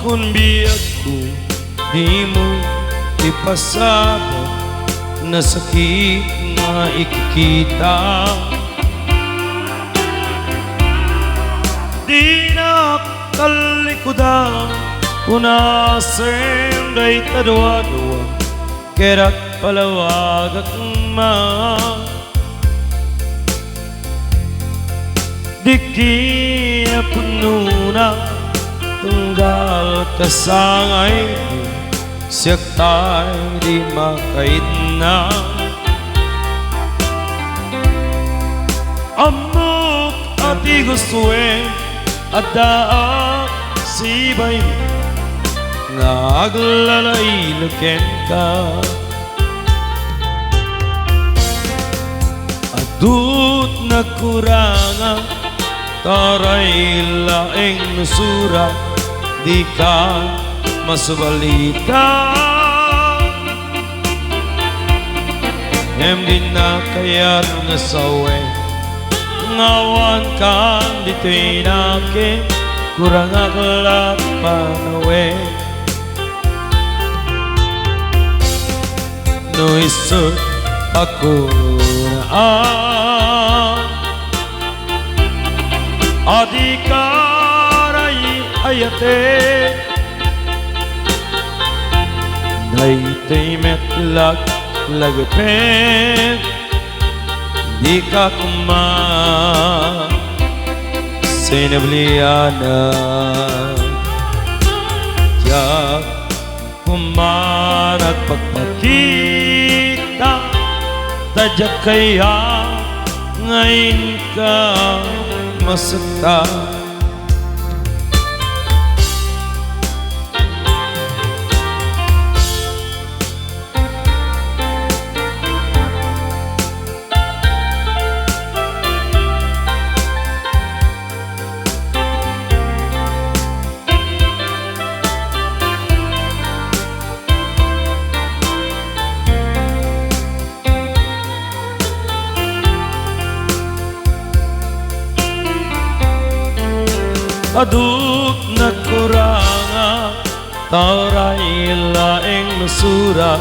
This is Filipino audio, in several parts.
kung biyag ko di mo ipasabot na sakit nga ikikita. Di na kalikudan unasen day tadwa-dwa kerak palawag akma. Di puno na tunggal kasangay siyak tayo di makait na. Amok ati gusto at daak sibay nga aglalaylaken ka. Adut nagkurangan taray laeng nusura di ka masubalita. Em di na kaya nga sawe ngawan ka dito'y nakin kurang aklat panawe. No isot ako na adikaray ayate naitay metlag lagapet di ka kuma sinabliana ya kumarat pagpakita tadyak kaya ngayon ka masakta. Aduk nagkuranga taray laeng nasura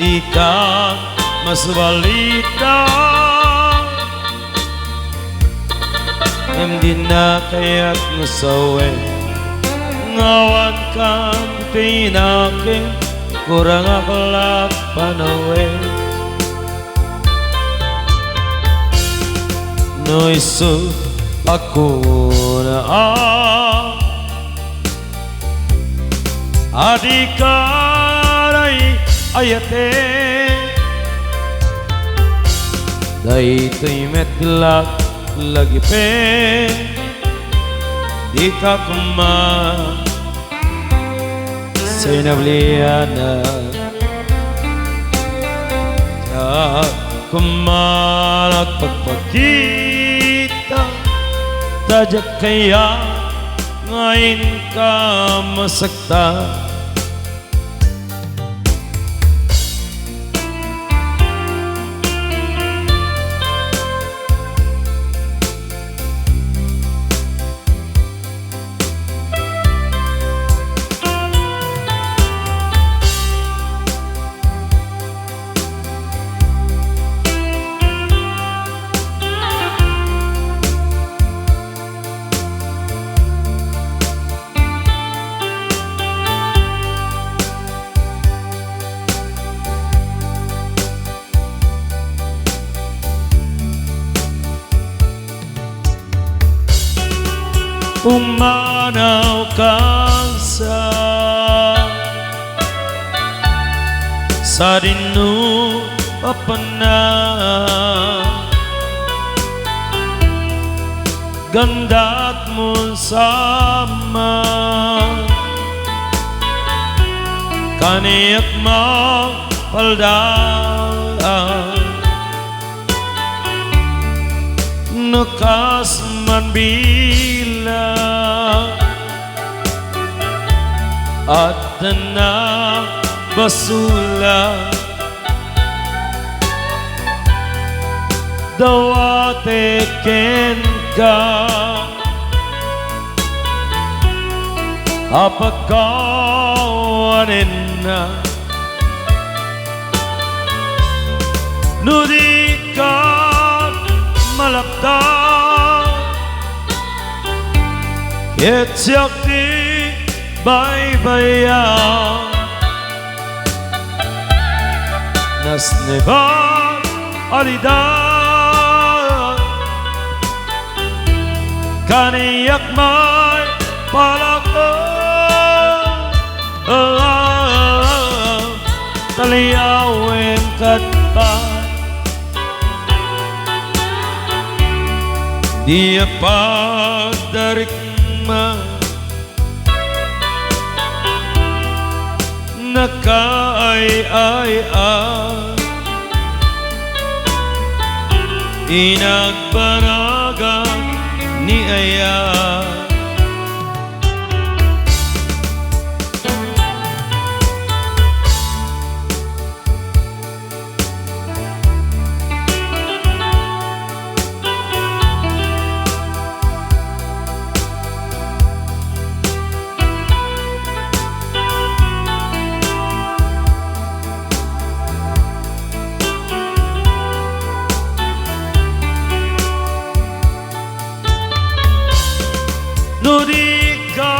di ka masbalita. Hindi na kaya't nasawe ngawan kang tinakin kurang aklat panawe. No iso ako na adikaray ayate daytoy metlak lagipe di ka kuma sinabliana ya kumalag pagpakita tadyak kaya ngayon ka masakta. Umanaw kang sa dinu papana gandat mo sama kaniyak mo paldaan nukas man bila at na basula dawate ken ka apakawanin na nudi ka malapdan yetsakti baybayan nasneban alidan kaniyak may palakon taliyawin katpan dia pagdarikma nakaay-ay-ay inagbanagan ni Aya nudi ka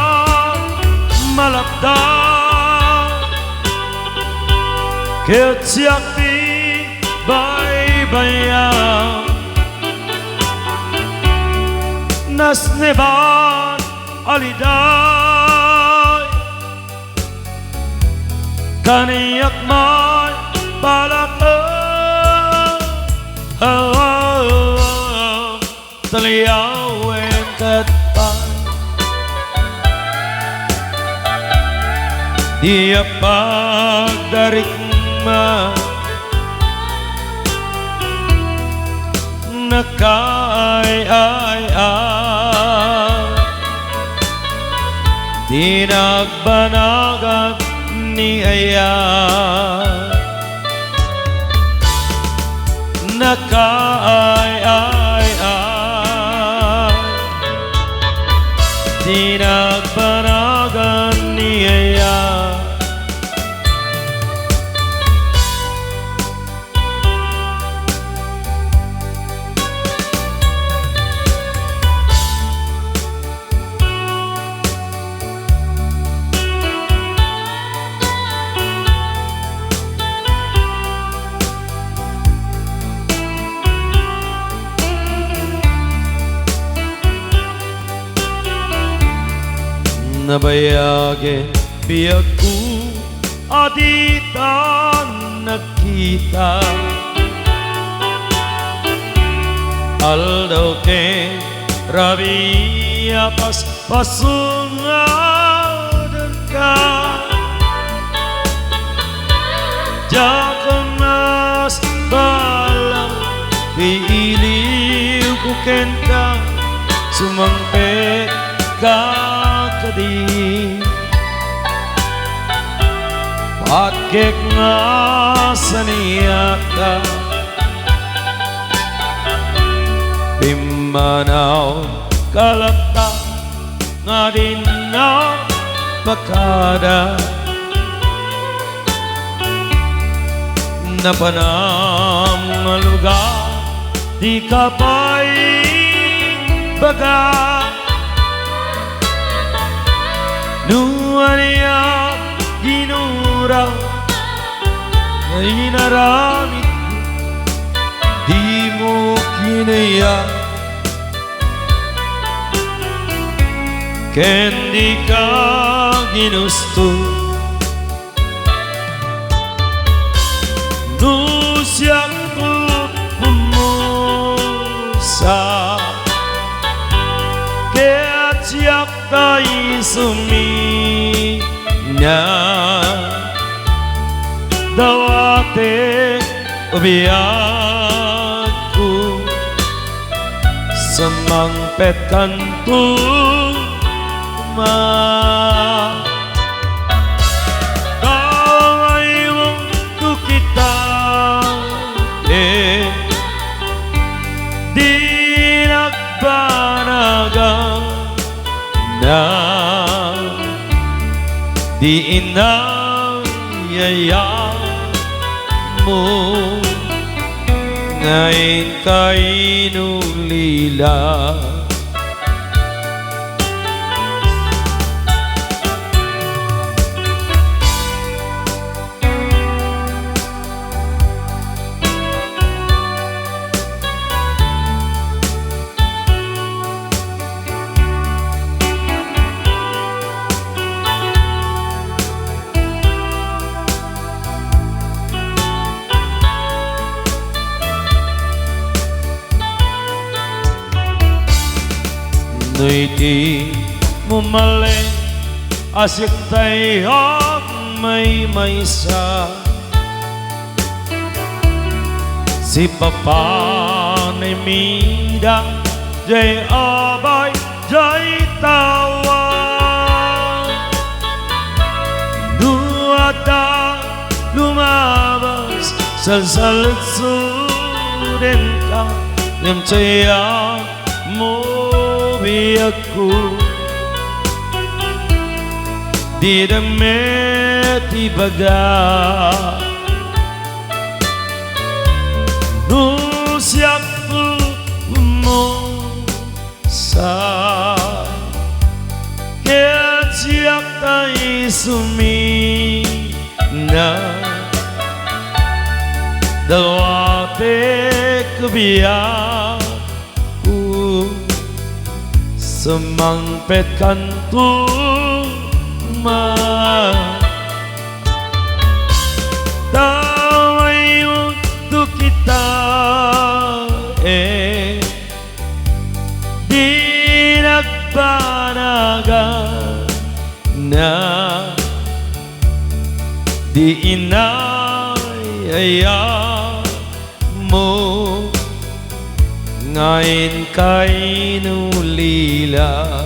malapdan ketsakti baybayan nasneban aliday kaniyak may palakon taliyawin katpan dia pagdarikma nakaay-ay-ay dinagbanagan ni Aya nakaay-ay-ay dinagbanagan ni Aya nabayagin biyagku aditan nakita aldaw ke rabia pas pasungadan ka jakanas balang piiliw ko kenta sumangpet ka kadi pakek nga saniyaka bimanaw kalata nga dinaw makada napanam nga lugar di ka pa'y baga nuwaniya ginura na inaramit di mo kinaya kendi ka ginusto nusyak ko pumusa kaya't siyak tayo suminya dawate ubiyak ko sa mangpet kanto kaway mong tukita di nagbanagan na di inayaya mo. Ngayon kay nulila. Nơi đi mo maling asik tayo may sa si papa ni mida jay abay jay tawa duada lumabas sa salsurin ka nem saya mo aku di demeti baga nusiak mo sa keciak tai sumi na dawate kebiak semangpetkan tuma damai untuk kita di nagbanagan na di inayaya mo ngayon kay nulila.